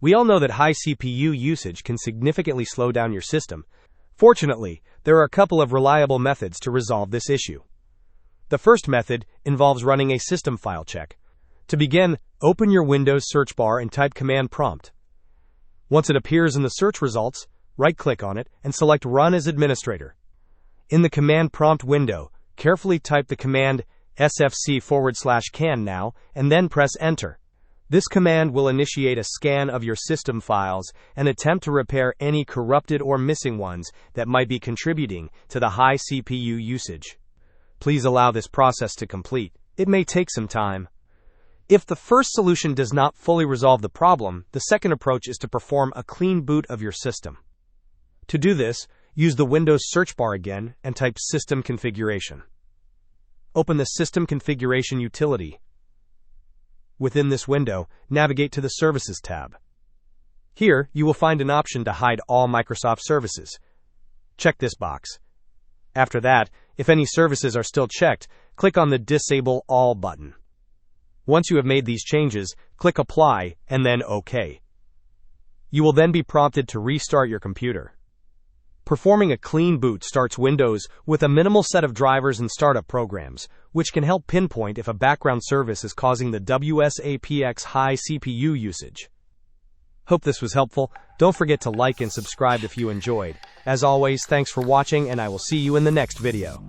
We all know that high CPU usage can significantly slow down your system. Fortunately, there are a couple of reliable methods to resolve this issue. The first method involves running a system file check. To begin, open your Windows search bar and type command prompt. Once it appears in the search results, right-click on it and select Run as Administrator. In the command prompt window, carefully type the command sfc/scannow and then press Enter. This command will initiate a scan of your system files and attempt to repair any corrupted or missing ones that might be contributing to the high CPU usage. Please allow this process to complete. It may take some time. If the first solution does not fully resolve the problem, the second approach is to perform a clean boot of your system. To do this, use the Windows search bar again and type System Configuration. Open the System Configuration utility. Within this window, navigate to the Services tab. Here, you will find an option to hide all Microsoft services. Check this box. After that, if any services are still checked, click on the Disable All button. Once you have made these changes, click Apply and then OK. You will then be prompted to restart your computer. Performing a clean boot starts Windows with a minimal set of drivers and startup programs, which can help pinpoint if a background service is causing the WSAPX high CPU usage. Hope this was helpful. Don't forget to like and subscribe if you enjoyed. As always, thanks for watching, and I will see you in the next video.